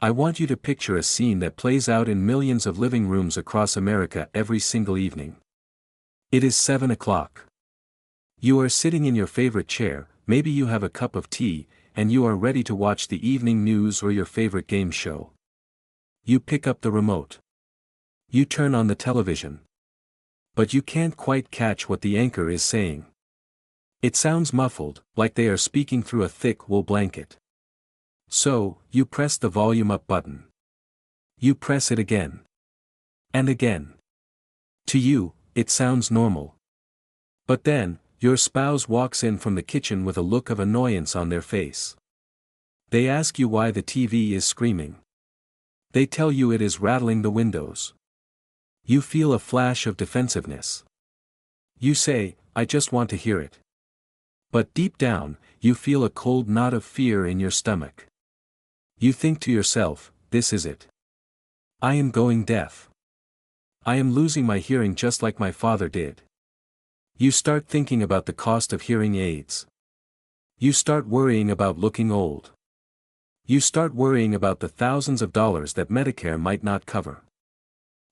I want you to picture a scene that plays out in millions of living rooms across America every single evening. It is 7 o'clock. You are sitting in your favorite chair, maybe you have a cup of tea, and you are ready to watch the evening news or your favorite game show. You pick up the remote. You turn on the television. But you can't quite catch what the anchor is saying. It sounds muffled, like they are speaking through a thick wool blanket. So, you press the volume up button. You press it again. And again. To you, it sounds normal. But then, your spouse walks in from the kitchen with a look of annoyance on their face. They ask you why the TV is screaming. They tell you it is rattling the windows. You feel a flash of defensiveness. You say, I just want to hear it. But deep down, you feel a cold knot of fear in your stomach. You think to yourself, this is it. I am going deaf. I am losing my hearing just like my father did. You start thinking about the cost of hearing aids. You start worrying about looking old. You start worrying about the thousands of dollars that Medicare might not cover.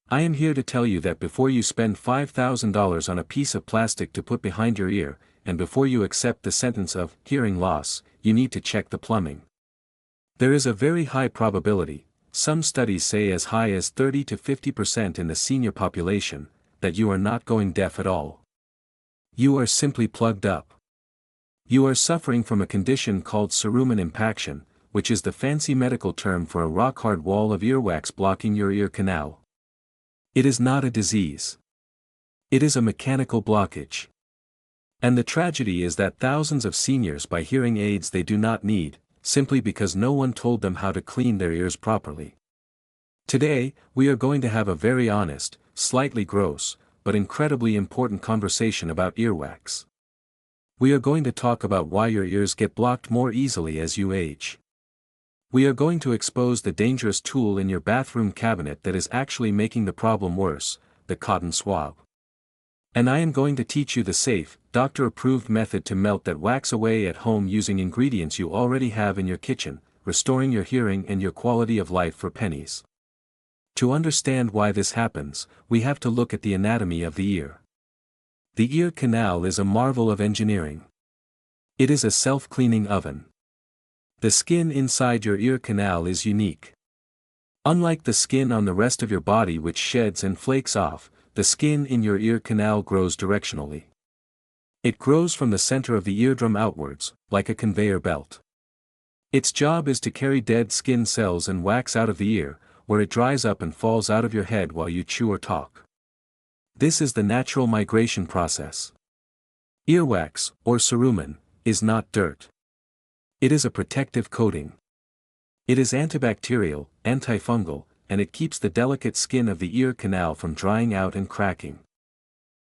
I am here to tell you that before you spend $5,000 on a piece of plastic to put behind your ear, and before you accept the sentence of hearing loss, you need to check the plumbing. There is a very high probability, some studies say as high as 30 to 50% in the senior population, that you are not going deaf at all. You are simply plugged up. You are suffering from a condition called Cerumen Impaction, which is the fancy medical term for a rock-hard wall of earwax blocking your ear canal. It is not a disease. It is a mechanical blockage. And the tragedy is that thousands of seniors buy hearing aids they do not need, simply because no one told them how to clean their ears properly. Today, we are going to have a very honest, slightly gross, but incredibly important conversation about earwax. We are going to talk about why your ears get blocked more easily as you age. We are going to expose the dangerous tool in your bathroom cabinet that is actually making the problem worse, the cotton swab. And I am going to teach you the safe, doctor-approved method to melt that wax away at home using ingredients you already have in your kitchen, restoring your hearing and your quality of life for pennies. To understand why this happens, we have to look at the anatomy of the ear. The ear canal is a marvel of engineering. It is a self-cleaning oven. The skin inside your ear canal is unique. Unlike the skin on the rest of your body which sheds and flakes off, the skin in your ear canal grows directionally. It grows from the center of the eardrum outwards, like a conveyor belt. Its job is to carry dead skin cells and wax out of the ear, where it dries up and falls out of your head while you chew or talk. This is the natural migration process. Earwax, or cerumen, is not dirt. It is a protective coating. It is antibacterial, antifungal, and it keeps the delicate skin of the ear canal from drying out and cracking.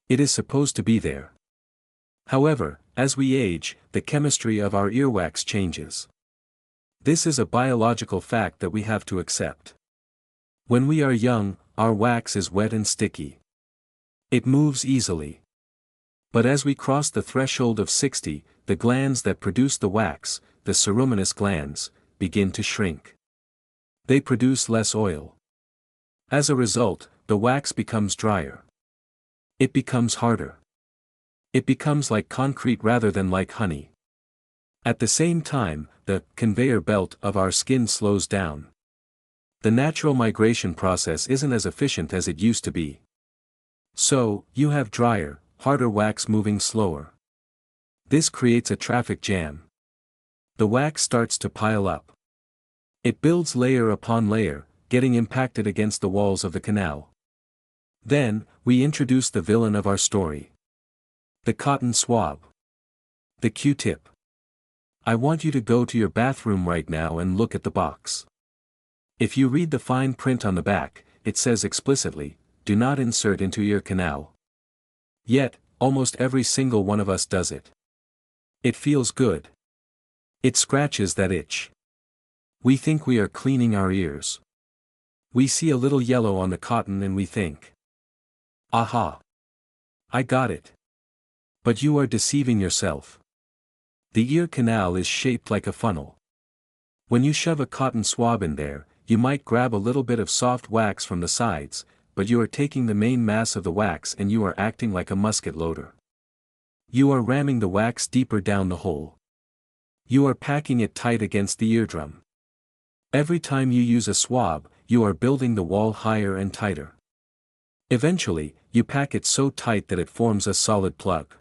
It is supposed to be there. However, as we age, the chemistry of our earwax changes. This is a biological fact that we have to accept. When we are young, our wax is wet and sticky. It moves easily. But as we cross the threshold of 60, the glands that produce the wax, the ceruminous glands, begin to shrink. They produce less oil. As a result, the wax becomes drier. It becomes harder. It becomes like concrete rather than like honey. At the same time, the conveyor belt of our skin slows down. The natural migration process isn't as efficient as it used to be. So, you have drier, harder wax moving slower. This creates a traffic jam. The wax starts to pile up. It builds layer upon layer, getting impacted against the walls of the canal. Then, we introduce the villain of our story. The cotton swab. The Q-tip. I want you to go to your bathroom right now and look at the box. If you read the fine print on the back, it says explicitly, do not insert into ear canal. Yet, almost every single one of us does it. It feels good. It scratches that itch. We think we are cleaning our ears. We see a little yellow on the cotton and we think, aha! I got it. But you are deceiving yourself. The ear canal is shaped like a funnel. When you shove a cotton swab in there, you might grab a little bit of soft wax from the sides, but you are taking the main mass of the wax and you are acting like a musket loader. You are ramming the wax deeper down the hole. You are packing it tight against the eardrum. Every time you use a swab, you are building the wall higher and tighter. Eventually, you pack it so tight that it forms a solid plug.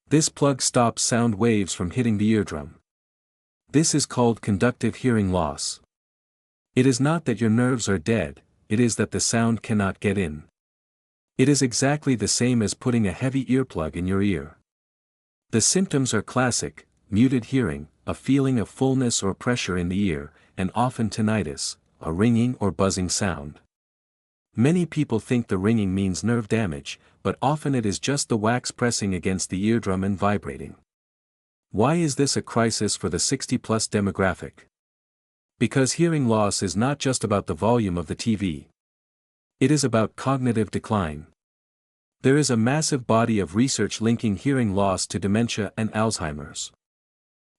This plug stops sound waves from hitting the eardrum. This is called conductive hearing loss. It is not that your nerves are dead, it is that the sound cannot get in. It is exactly the same as putting a heavy earplug in your ear. The symptoms are classic: muted hearing, a feeling of fullness or pressure in the ear, and often tinnitus, a ringing or buzzing sound. Many people think the ringing means nerve damage, but often it is just the wax pressing against the eardrum and vibrating. Why is this a crisis for the 60-plus demographic? Because hearing loss is not just about the volume of the TV. It is about cognitive decline. There is a massive body of research linking hearing loss to dementia and Alzheimer's.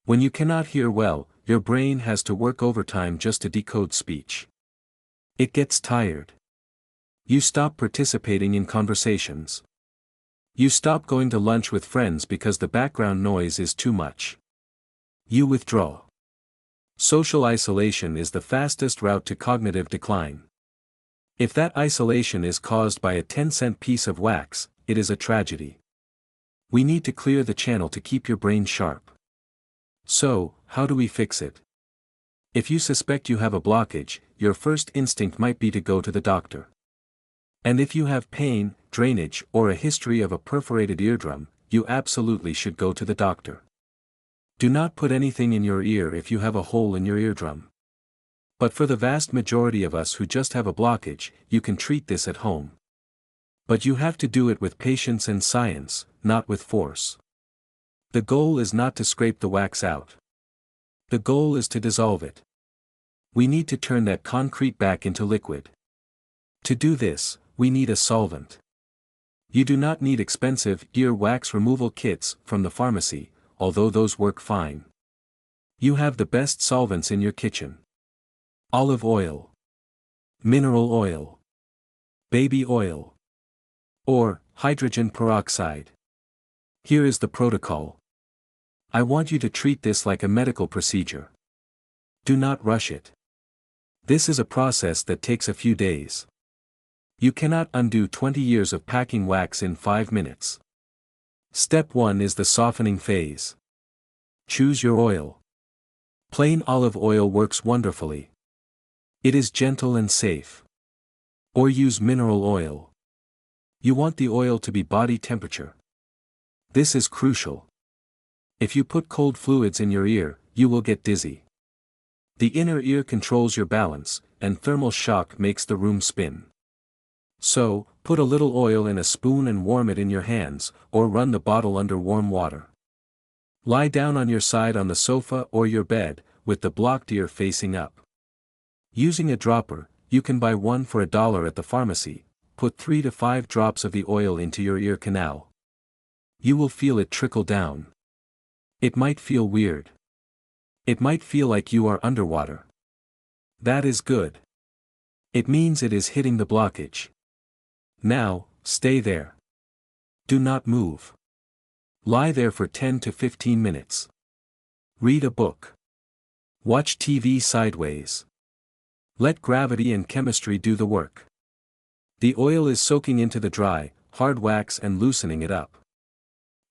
When you cannot hear well, your brain has to work overtime just to decode speech. It gets tired. You stop participating in conversations. You stop going to lunch with friends because the background noise is too much. You withdraw. Social isolation is the fastest route to cognitive decline. If that isolation is caused by a 10-cent piece of wax, it is a tragedy. We need to clear the channel to keep your brain sharp. So, how do we fix it? If you suspect you have a blockage, your first instinct might be to go to the doctor. And if you have pain, drainage, or a history of a perforated eardrum, you absolutely should go to the doctor. Do not put anything in your ear if you have a hole in your eardrum. But for the vast majority of us who just have a blockage, you can treat this at home. But you have to do it with patience and science, not with force. The goal is not to scrape the wax out. The goal is to dissolve it. We need to turn that concrete back into liquid. To do this, we need a solvent. You do not need expensive ear wax removal kits from the pharmacy, although those work fine. You have the best solvents in your kitchen. Olive oil, mineral oil, baby oil, or hydrogen peroxide. Here is the protocol. I want you to treat this like a medical procedure. Do not rush it. This is a process that takes a few days. You cannot undo 20 years of packing wax in 5 minutes. Step 1 is the softening phase. Choose your oil. Plain olive oil works wonderfully. It is gentle and safe. Or use mineral oil. You want the oil to be body temperature. This is crucial. If you put cold fluids in your ear, you will get dizzy. The inner ear controls your balance, and thermal shock makes the room spin. So, put a little oil in a spoon and warm it in your hands, or run the bottle under warm water. Lie down on your side on the sofa or your bed, with the blocked ear facing up. Using a dropper, you can buy one for $1 at the pharmacy. Put 3 to 5 drops of the oil into your ear canal. You will feel it trickle down. It might feel weird. It might feel like you are underwater. That is good. It means it is hitting the blockage. Now, stay there. Do not move. Lie there for 10 to 15 minutes. Read a book. Watch TV sideways. Let gravity and chemistry do the work. The oil is soaking into the dry, hard wax and loosening it up.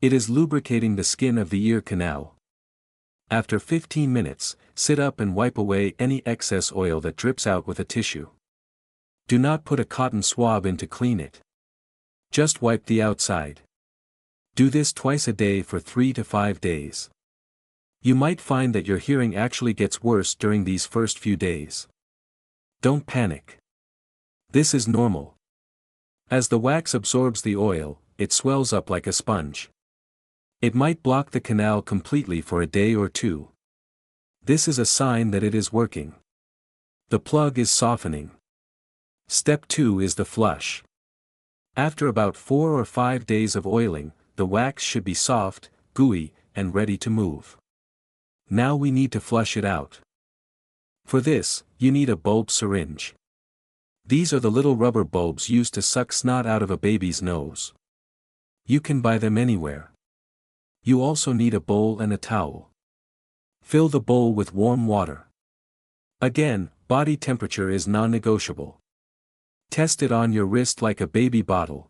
It is lubricating the skin of the ear canal. After 15 minutes, sit up and wipe away any excess oil that drips out with a tissue. Do not put a cotton swab in to clean it. Just wipe the outside. Do this twice a day for 3 to 5 days. You might find that your hearing actually gets worse during these first few days. Don't panic. This is normal. As the wax absorbs the oil, it swells up like a sponge. It might block the canal completely for a day or two. This is a sign that it is working. The plug is softening. Step 2 is the flush. After about 4 or 5 days of oiling, the wax should be soft, gooey, and ready to move. Now we need to flush it out. For this, you need a bulb syringe. These are the little rubber bulbs used to suck snot out of a baby's nose. You can buy them anywhere. You also need a bowl and a towel. Fill the bowl with warm water. Again, body temperature is non-negotiable. Test it on your wrist like a baby bottle.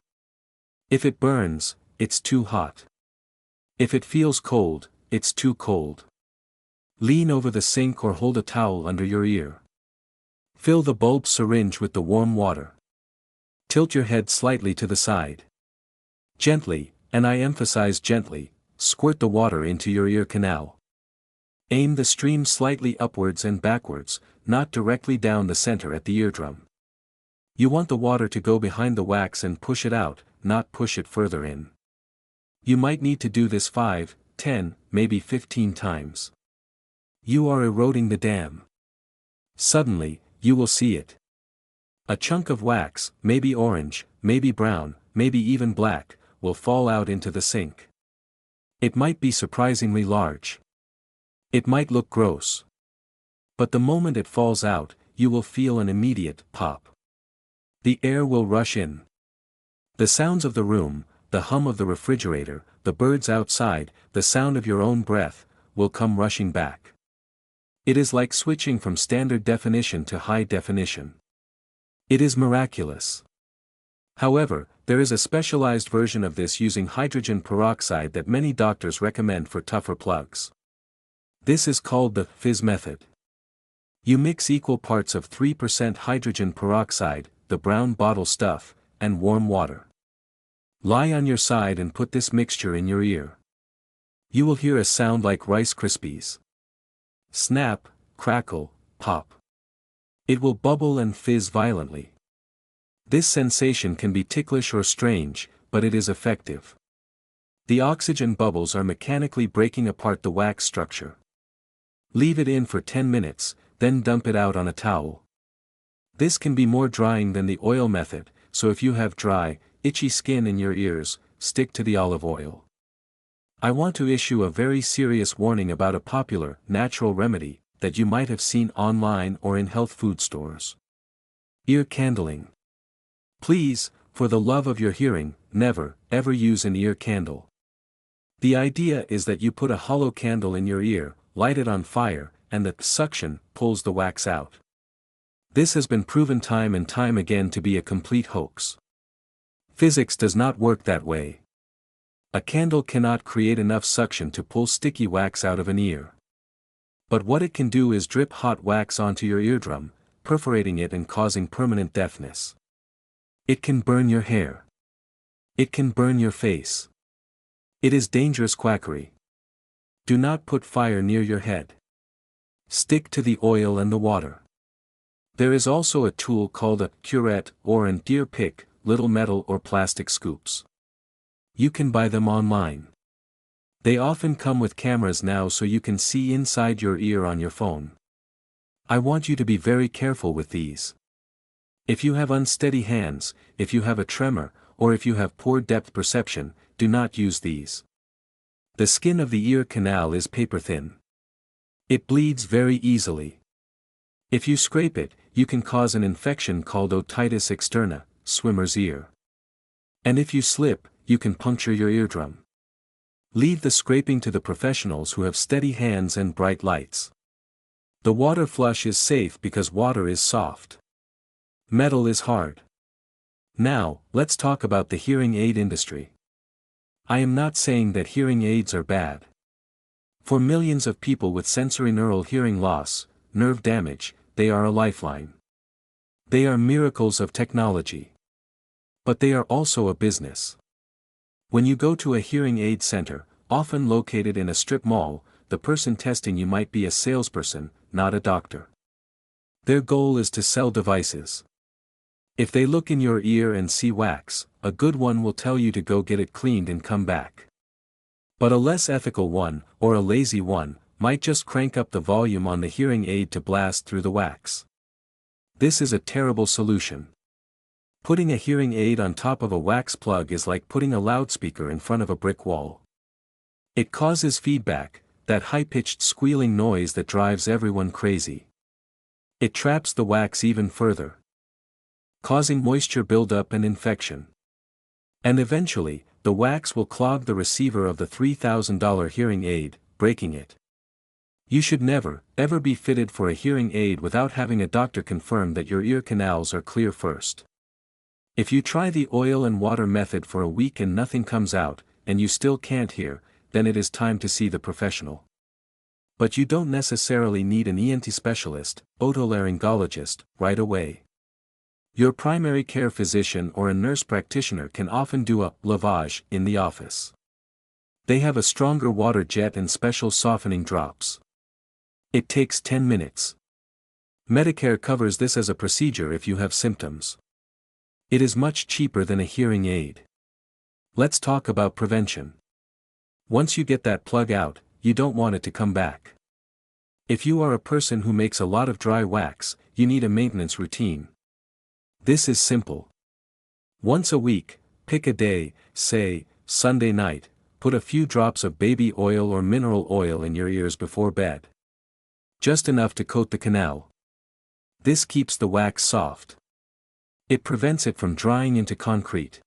If it burns, it's too hot. If it feels cold, it's too cold. Lean over the sink or hold a towel under your ear. Fill the bulb syringe with the warm water. Tilt your head slightly to the side. Gently, and I emphasize gently, squirt the water into your ear canal. Aim the stream slightly upwards and backwards, not directly down the center at the eardrum. You want the water to go behind the wax and push it out, not push it further in. You might need to do this 5, 10, maybe 15 times. You are eroding the dam. Suddenly, you will see it. A chunk of wax, maybe orange, maybe brown, maybe even black, will fall out into the sink. It might be surprisingly large. It might look gross. But the moment it falls out, you will feel an immediate pop. The air will rush in. The sounds of the room, the hum of the refrigerator, the birds outside, the sound of your own breath, will come rushing back. It is like switching from standard definition to high definition. It is miraculous. However, there is a specialized version of this using hydrogen peroxide that many doctors recommend for tougher plugs. This is called the fizz method. You mix equal parts of 3% hydrogen peroxide, the brown bottle stuff, and warm water. Lie on your side and put this mixture in your ear. You will hear a sound like Rice Krispies. Snap, crackle, pop. It will bubble and fizz violently. This sensation can be ticklish or strange, but it is effective. The oxygen bubbles are mechanically breaking apart the wax structure. Leave it in for 10 minutes, then dump it out on a towel. This can be more drying than the oil method, so if you have dry, itchy skin in your ears, stick to the olive oil. I want to issue a very serious warning about a popular, natural remedy that you might have seen online or in health food stores. Ear candling. Please, for the love of your hearing, never, ever use an ear candle. The idea is that you put a hollow candle in your ear, light it on fire, and the suction pulls the wax out. This has been proven time and time again to be a complete hoax. Physics does not work that way. A candle cannot create enough suction to pull sticky wax out of an ear. But what it can do is drip hot wax onto your eardrum, perforating it and causing permanent deafness. It can burn your hair. It can burn your face. It is dangerous quackery. Do not put fire near your head. Stick to the oil and the water. There is also a tool called a curette or an ear pick, little metal or plastic scoops. You can buy them online. They often come with cameras now so you can see inside your ear on your phone. I want you to be very careful with these. If you have unsteady hands, if you have a tremor, or if you have poor depth perception, do not use these. The skin of the ear canal is paper thin. It bleeds very easily. If you scrape it, you can cause an infection called otitis externa, swimmer's ear. And if you slip, you can puncture your eardrum. Leave the scraping to the professionals who have steady hands and bright lights. The water flush is safe because water is soft. Metal is hard. Now, let's talk about the hearing aid industry. I am not saying that hearing aids are bad. For millions of people with sensorineural hearing loss, nerve damage, they are a lifeline. They are miracles of technology. But they are also a business. When you go to a hearing aid center, often located in a strip mall, the person testing you might be a salesperson, not a doctor. Their goal is to sell devices. If they look in your ear and see wax, a good one will tell you to go get it cleaned and come back. But a less ethical one, or a lazy one, might just crank up the volume on the hearing aid to blast through the wax. This is a terrible solution. Putting a hearing aid on top of a wax plug is like putting a loudspeaker in front of a brick wall. It causes feedback, that high-pitched squealing noise that drives everyone crazy. It traps the wax even further, causing moisture buildup and infection. And eventually, the wax will clog the receiver of the $3,000 hearing aid, breaking it. You should never, ever be fitted for a hearing aid without having a doctor confirm that your ear canals are clear first. If you try the oil and water method for a week and nothing comes out, and you still can't hear, then it is time to see the professional. But you don't necessarily need an ENT specialist, otolaryngologist, right away. Your primary care physician or a nurse practitioner can often do a lavage in the office. They have a stronger water jet and special softening drops. It takes 10 minutes. Medicare covers this as a procedure if you have symptoms. It is much cheaper than a hearing aid. Let's talk about prevention. Once you get that plug out, you don't want it to come back. If you are a person who makes a lot of dry wax, you need a maintenance routine. This is simple. Once a week, pick a day, say, Sunday night, put a few drops of baby oil or mineral oil in your ears before bed. Just enough to coat the canal. This keeps the wax soft. It prevents it from drying into concrete.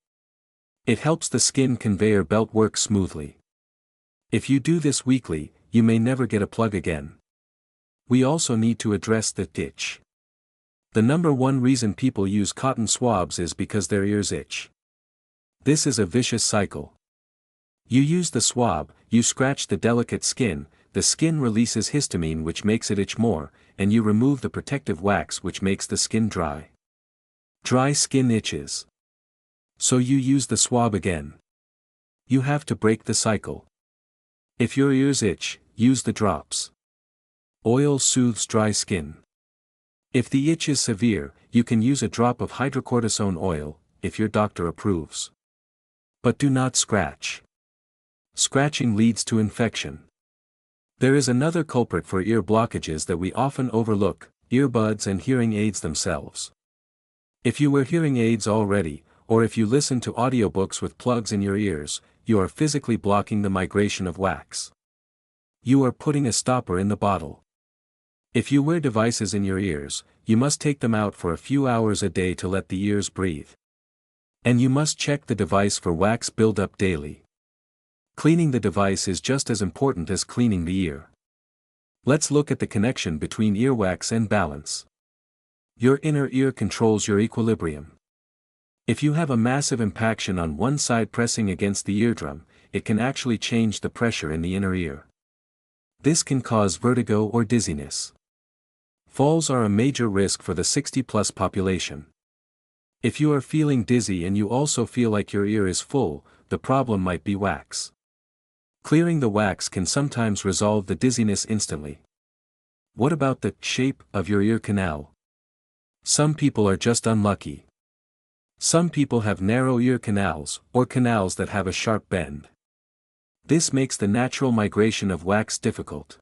It helps the skin conveyor belt work smoothly. If you do this weekly, you may never get a plug again. We also need to address the itch. The number one reason people use cotton swabs is because their ears itch. This is a vicious cycle. You use the swab, you scratch the delicate skin, the skin releases histamine which makes it itch more, and you remove the protective wax which makes the skin dry. Dry skin itches. So you use the swab again. You have to break the cycle. If your ears itch, use the drops. Oil soothes dry skin. If the itch is severe, you can use a drop of hydrocortisone oil, if your doctor approves. But do not scratch. Scratching leads to infection. There is another culprit for ear blockages that we often overlook: earbuds and hearing aids themselves. If you wear hearing aids already, or if you listen to audiobooks with plugs in your ears, you are physically blocking the migration of wax. You are putting a stopper in the bottle. If you wear devices in your ears, you must take them out for a few hours a day to let the ears breathe. And you must check the device for wax buildup daily. Cleaning the device is just as important as cleaning the ear. Let's look at the connection between earwax and balance. Your inner ear controls your equilibrium. If you have a massive impaction on one side pressing against the eardrum, it can actually change the pressure in the inner ear. This can cause vertigo or dizziness. Falls are a major risk for the 60+ population. If you are feeling dizzy and you also feel like your ear is full, the problem might be wax. Clearing the wax can sometimes resolve the dizziness instantly. What about the shape of your ear canal? Some people are just unlucky. Some people have narrow ear canals, or canals that have a sharp bend. This makes the natural migration of wax difficult.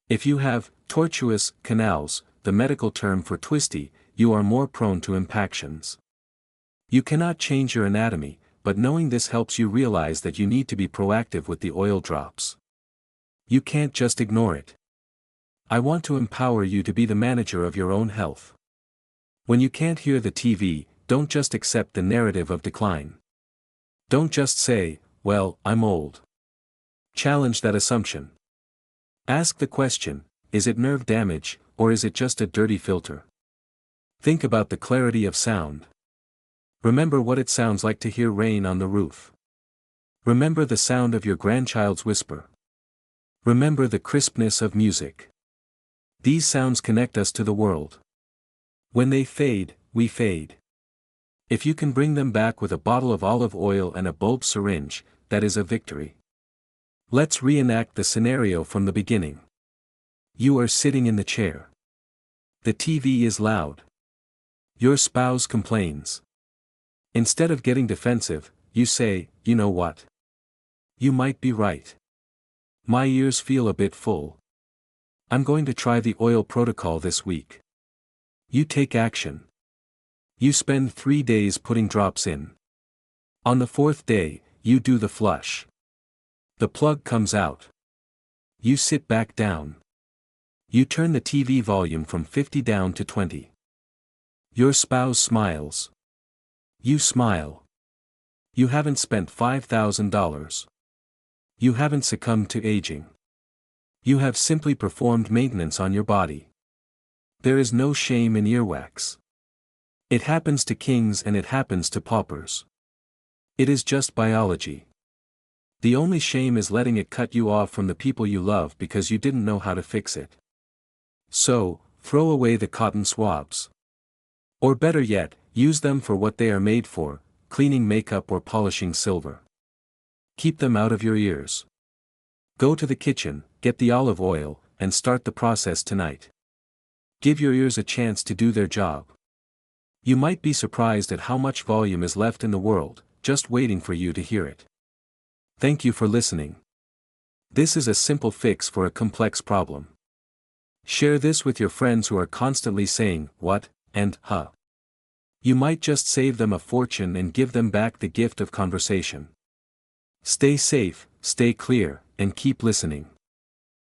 If you have tortuous canals, the medical term for twisty, you are more prone to impactions. You cannot change your anatomy, but knowing this helps you realize that you need to be proactive with the oil drops. You can't just ignore it. I want to empower you to be the manager of your own health. When you can't hear the TV, don't just accept the narrative of decline. Don't just say, "Well, I'm old." Challenge that assumption. Ask the question, is it nerve damage, or is it just a dirty filter? Think about the clarity of sound. Remember what it sounds like to hear rain on the roof. Remember the sound of your grandchild's whisper. Remember the crispness of music. These sounds connect us to the world. When they fade, we fade. If you can bring them back with a bottle of olive oil and a bulb syringe, that is a victory. Let's reenact the scenario from the beginning. You are sitting in the chair. The TV is loud. Your spouse complains. Instead of getting defensive, you say, "You know what? You might be right. My ears feel a bit full. I'm going to try the oil protocol this week." You take action. You spend 3 days putting drops in. On the 4th day, you do the flush. The plug comes out. You sit back down. You turn the TV volume from 50 down to 20. Your spouse smiles. You smile. You haven't spent $5,000. You haven't succumbed to aging. You have simply performed maintenance on your body. There is no shame in earwax. It happens to kings and it happens to paupers. It is just biology. The only shame is letting it cut you off from the people you love because you didn't know how to fix it. So, throw away the cotton swabs. Or better yet, use them for what they are made for, cleaning makeup or polishing silver. Keep them out of your ears. Go to the kitchen, get the olive oil, and start the process tonight. Give your ears a chance to do their job. You might be surprised at how much volume is left in the world, just waiting for you to hear it. Thank you for listening. This is a simple fix for a complex problem. Share this with your friends who are constantly saying, "What?" and "Huh." You might just save them a fortune and give them back the gift of conversation. Stay safe, stay clear, and keep listening.